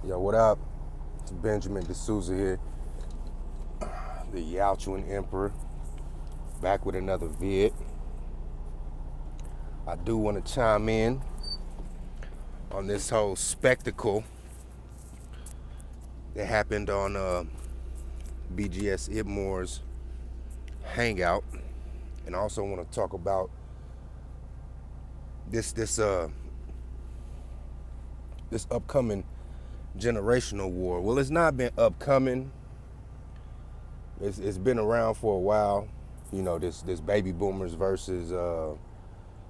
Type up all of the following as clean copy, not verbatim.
Yo, what up? It's Benjamin D'Souza here, the Yalchuan Emperor, back with another vid. I do want to chime in on this whole spectacle that happened on BGS Idmore's hangout, and I also want to talk about this upcoming generational war. Well, it's not been upcoming. It's been around for a while. You know, this baby boomers versus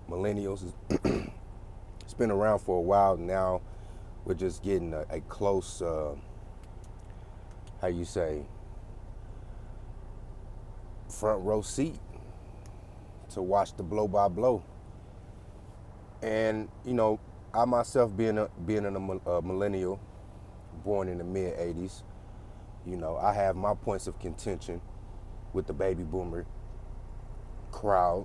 millennials. It's been around for a while now. We're just getting a close, how you say, front row seat to watch the blow by blow. And you know, I myself being a millennial, born in the mid '80s, you know, I have my points of contention with the baby boomer crowd.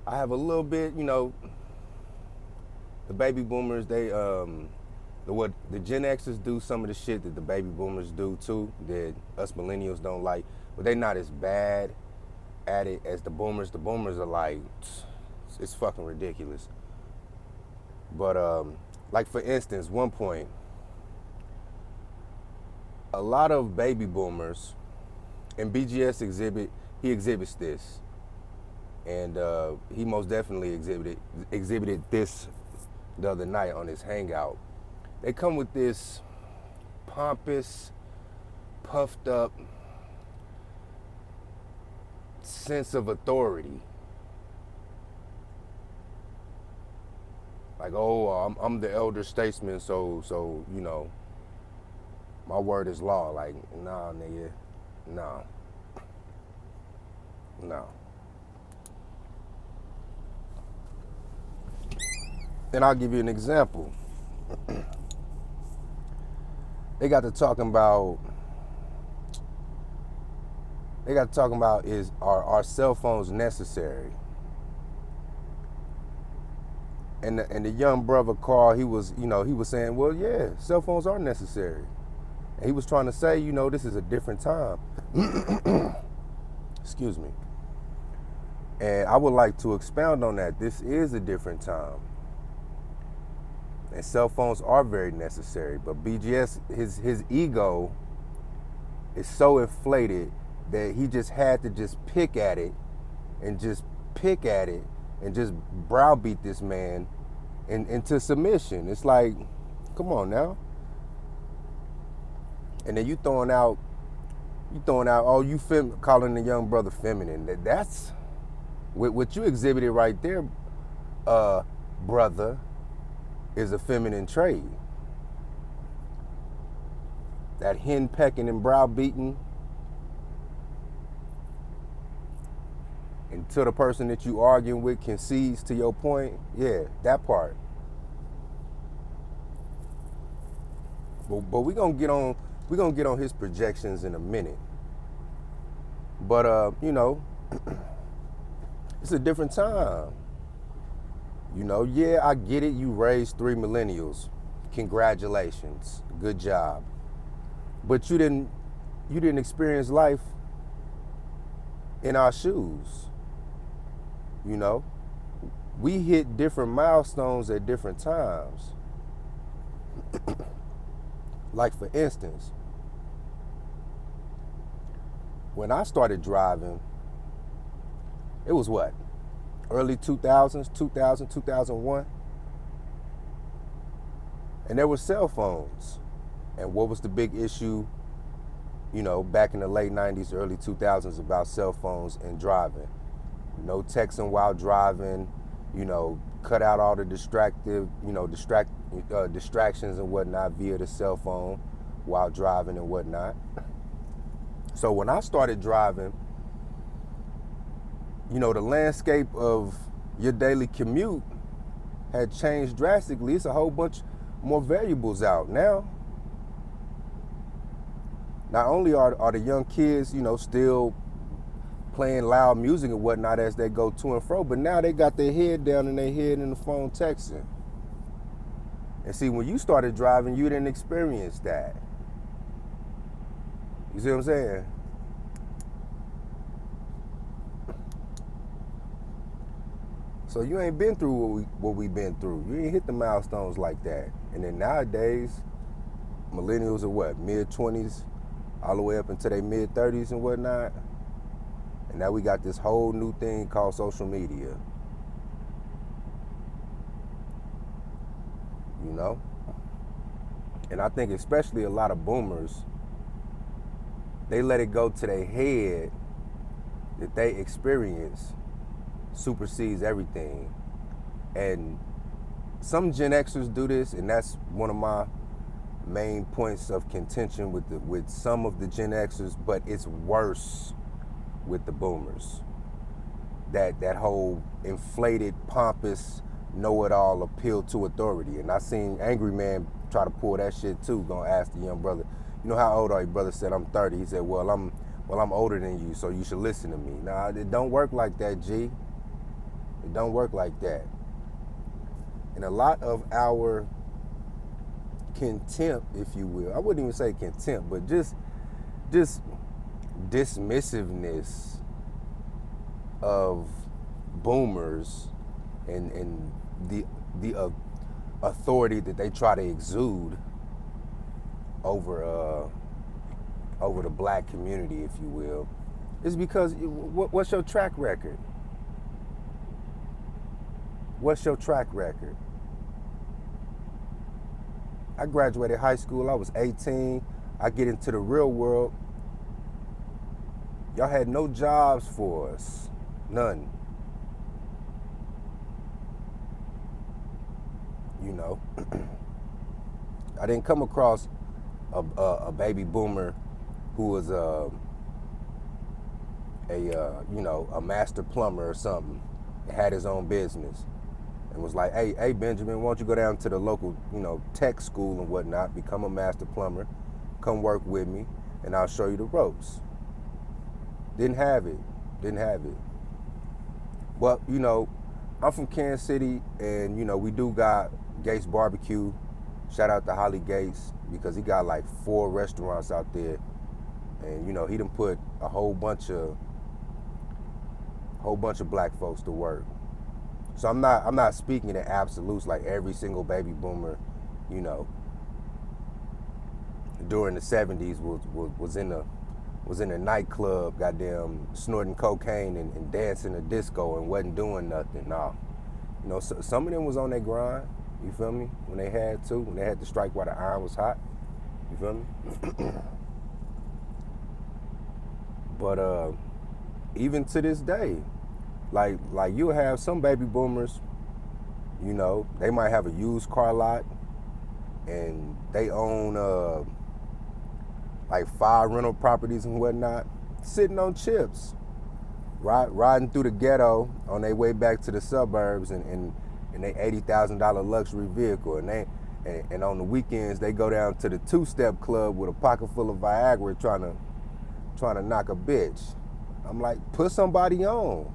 I have a little bit, you know, the baby boomers, what the Gen Xers do some of the shit that the baby boomers do too, that us millennials don't like, but they not as bad at it as the boomers. The boomers are like, it's fucking ridiculous. But like for instance, one point, a lot of baby boomers, and BGS he exhibits this, and he most definitely exhibited this the other night on his hangout. They come with this pompous, puffed up sense of authority. Like, oh, I'm the elder statesman, so you know, my word is law. Like, nah, nigga, no, no. And I'll give you an example. They got to talking about are cell phones necessary? And the young brother Carl, he was saying, well, yeah, cell phones are necessary. And he was trying to say, you know, this is a different time. Excuse me. And I would like to expound on that. This is a different time. And cell phones are very necessary. But BGS, his ego is so inflated that he just had to just pick at it and just browbeat this man into submission. It's like, come on now. And then you throwing out, oh, calling the young brother feminine. That's what you exhibited right there, brother, is a feminine trait. That hen pecking and browbeating until the person that you arguing with concedes to your point. Yeah, that part. But we're gonna get on his projections in a minute. But you know, it's a different time. You know, yeah, I get it. You raised 3 millennials. Congratulations. Good job. But you didn't experience life in our shoes. You know, we hit different milestones at different times. Like for instance, when I started driving, it was what? Early 2000s, 2000, 2001. And there were cell phones. And what was the big issue, you know, back in the late 90s, early 2000s about cell phones and driving? No texting while driving, you know, cut out all the distractions and whatnot via the cell phone while driving and whatnot. So when I started driving, you know, the landscape of your daily commute had changed drastically. It's a whole bunch more variables out now. Not only are the young kids, you know, still playing loud music and whatnot as they go to and fro, but now they got their head down and their head in the phone texting. And see, when you started driving, you didn't experience that. You see what I'm saying? So you ain't been through what we've been through. You ain't hit the milestones like that. And then nowadays, millennials are what, mid-20s, all the way up into their mid-30s and whatnot. And now we got this whole new thing called social media. You know? And I think especially a lot of boomers, they let it go to their head that they experience supersedes everything. And some Gen Xers do this, and that's one of my main points of contention with some of the Gen Xers, but it's worse with the boomers. That whole inflated, pompous, know-it-all appeal to authority. And I seen Angry Man try to pull that shit too, gonna ask the young brother, you know, how old are you? Brother said, I'm 30. He said, well, I'm older than you, so you should listen to me. Nah, it don't work like that, G. It don't work like that. And a lot of our contempt, if you will, I wouldn't even say contempt, but just dismissiveness of boomers and the authority that they try to exude over the black community, if you will, is because what's your track record? What's your track record? I graduated high school, I was 18. I get into the real world. Y'all had no jobs for us. None. You know, I didn't come across a baby boomer who was a master plumber or something, and had his own business, and was like, hey Benjamin, why don't you go down to the local, tech school and whatnot, become a master plumber, come work with me, and I'll show you the ropes. Didn't have it. But, I'm from Kansas City, and, we do got Gates Barbecue. Shout out to Holly Gates, because he got like 4 restaurants out there. And, he done put a whole bunch of black folks to work. So I'm not speaking in absolutes, like every single baby boomer, during the 70s was in a nightclub, goddamn snorting cocaine and dancing a disco and wasn't doing nothing. Nah. So some of them was on their grind, you feel me? When they had to strike while the iron was hot. You feel me? But even to this day, like you'll have some baby boomers, they might have a used car lot and they own like 5 rental properties and whatnot, sitting on chips, riding through the ghetto on their way back to the suburbs in their $80,000 luxury vehicle, and on the weekends they go down to the 2-step club with a pocket full of Viagra trying to knock a bitch. I'm like, put somebody on.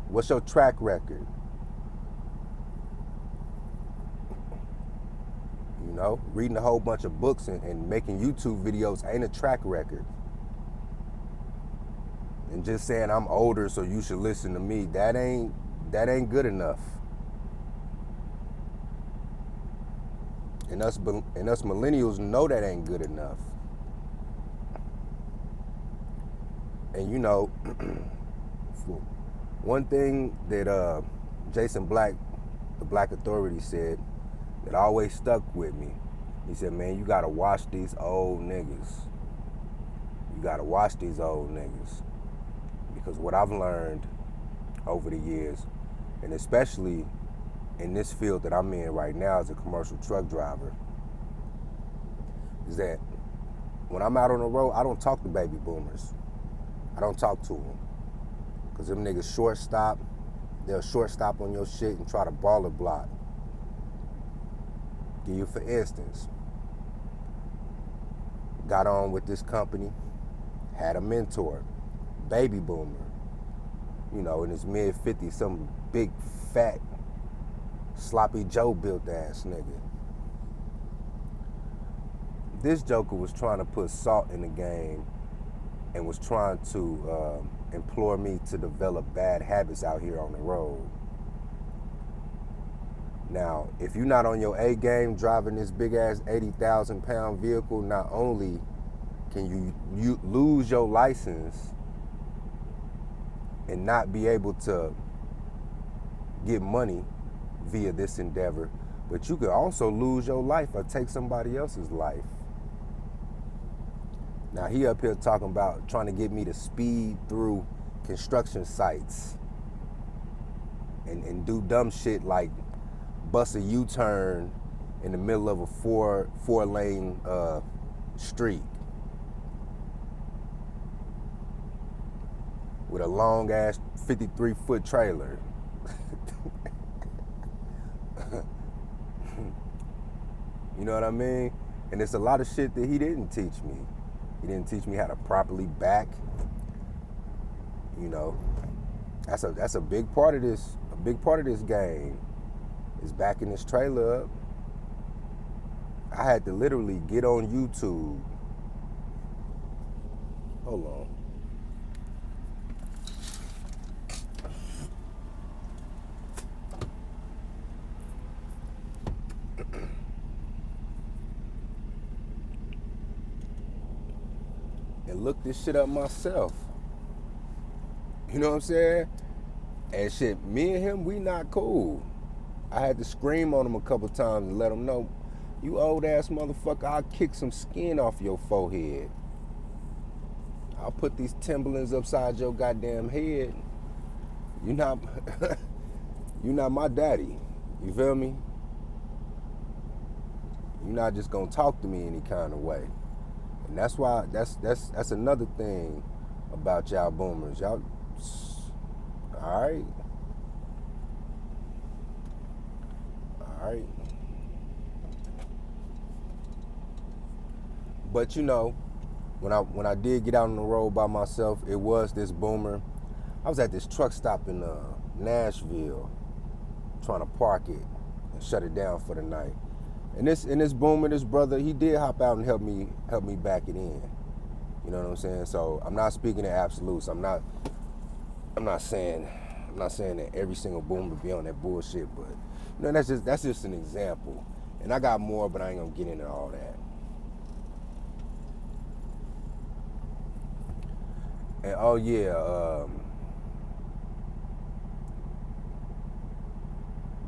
What's your track record? Reading a whole bunch of books and making YouTube videos ain't a track record. And just saying I'm older, so you should listen to me, that ain't good enough. And us millennials know that ain't good enough. And one thing that Jason Black, the Black Authority, said that always stuck with me. He said, man, you gotta watch these old niggas. Because what I've learned over the years, and especially in this field that I'm in right now as a commercial truck driver, is that when I'm out on the road, I don't talk to baby boomers. I don't talk to them. Because them niggas shortstop. They'll shortstop on your shit and try to baller block. Give you for instance, got on with this company, had a mentor, baby boomer, in his mid-50s, some big, fat, Sloppy Joe built ass nigga. This joker was trying to put salt in the game and was trying to implore me to develop bad habits out here on the road. Now, if you're not on your A game driving this big ass 80,000 pound vehicle, not only can you lose your license and not be able to get money via this endeavor, but you could also lose your life or take somebody else's life. Now he up here talking about trying to get me to speed through construction sites and do dumb shit like bust a U-turn in the middle of a four lane street with a long ass 53-foot trailer. You know what I mean? And it's a lot of shit that he didn't teach me. He didn't teach me how to properly back. You know, that's a big part of this. A big part of this game is backing this trailer up. I had to literally get on YouTube. Hold on. And look this shit up myself. You know what I'm saying? And shit, me and him, we not cool. I had to scream on him a couple times and let him know, you old ass motherfucker, I'll kick some skin off your forehead. I'll put these Timberlands upside your goddamn head. You not my daddy. You feel me? You're not just gonna talk to me any kind of way. And that's why that's another thing about y'all boomers. Y'all alright. Alright. But you know, when I did get out on the road by myself, it was this boomer. I was at this truck stop in Nashville trying to park it and shut it down for the night. And this boomer, this brother, he did hop out and help me back it in. You know what I'm saying? So I'm not speaking in absolutes. I'm not saying that every single boomer be on that bullshit, but you know, that's just an example. And I got more, but I ain't gonna get into all that. And oh yeah,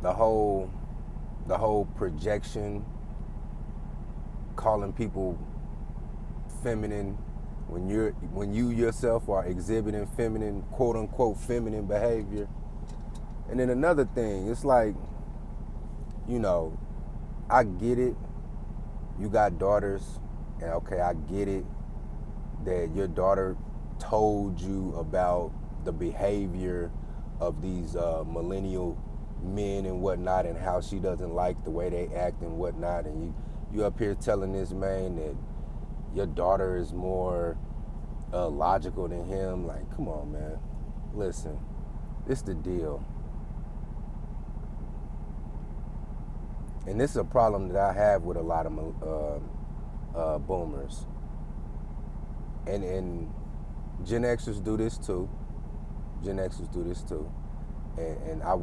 the whole projection, calling people feminine when you yourself are exhibiting feminine, quote unquote feminine behavior. And then another thing, it's like, you know, I get it. You got daughters, and okay, I get it that your daughter told you about the behavior of these millennial men and whatnot, and how she doesn't like the way they act and whatnot, and you up here telling this man that your daughter is more logical than him. Like, come on, man. Listen, this the deal. And this is a problem that I have with a lot of boomers. And Gen Xers do this too. And I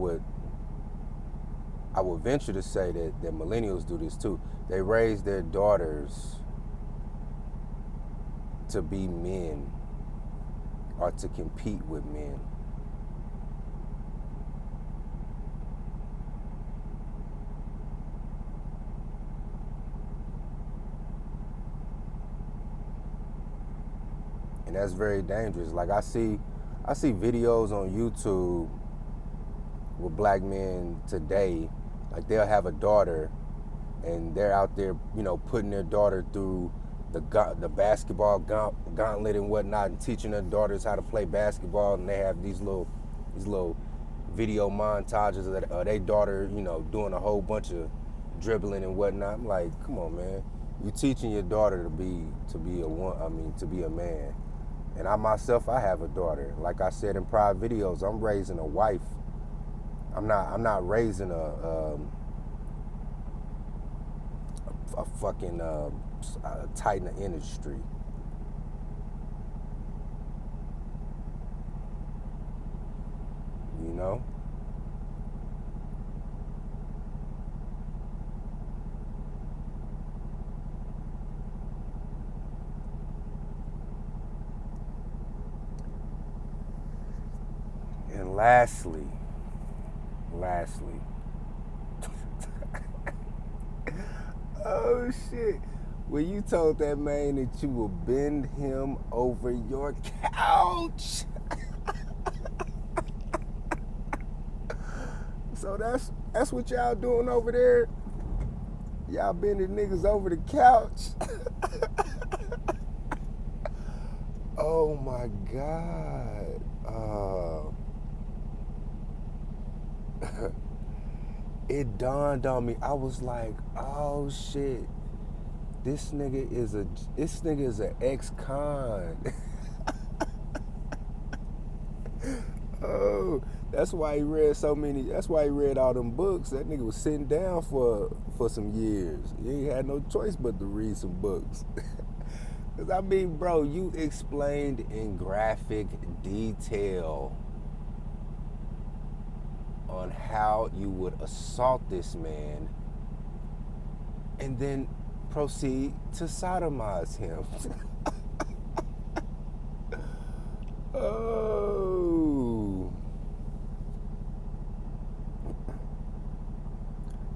would venture to say that millennials do this too. They raise their daughters to be men or to compete with men. And that's very dangerous. Like I see videos on YouTube with black men today, like they'll have a daughter and they're out there, you know, putting their daughter through the basketball gauntlet and whatnot, and teaching their daughters how to play basketball, and they have these little video montages of their daughter, you know, doing a whole bunch of dribbling and whatnot. I'm like, come on, man, you teaching your daughter to be a man. And I myself, I have a daughter. Like I said in prior videos, I'm raising a wife. I'm not raising a fucking a titan of industry. You know. And lastly, oh shit. When you told that man that you will bend him over your couch. So that's what y'all doing over there? Y'all bending niggas over the couch? Oh my God. It dawned on me. I was like, oh shit. This nigga is an ex-con. Oh, that's why he read all them books. That nigga was sitting down for some years. He ain't had no choice but to read some books. Cause I mean, bro, you explained in graphic detail on how you would assault this man and then proceed to sodomize him. Oh.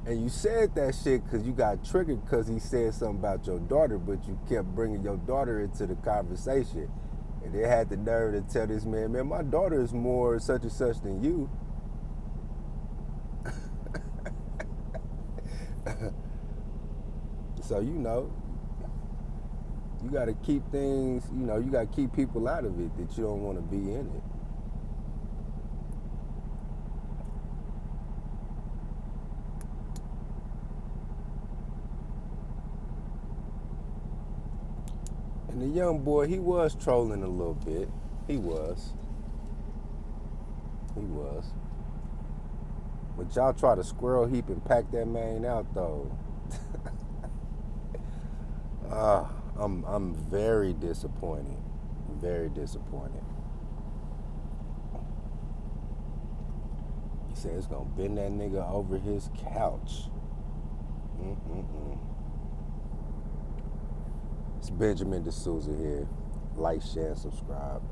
And you said that shit because you got triggered because he said something about your daughter, but you kept bringing your daughter into the conversation. And they had the nerve to tell this man, my daughter is more such and such than you. So, you got to keep things, you got to keep people out of it that you don't want to be in it. And the young boy, he was trolling a little bit. He was. But y'all try to squirrel heap and pack that man out, though. I'm very disappointed. Very disappointed. He said it's gonna bend that nigga over his couch. It's Benjamin D'Souza here. Like, share, and subscribe.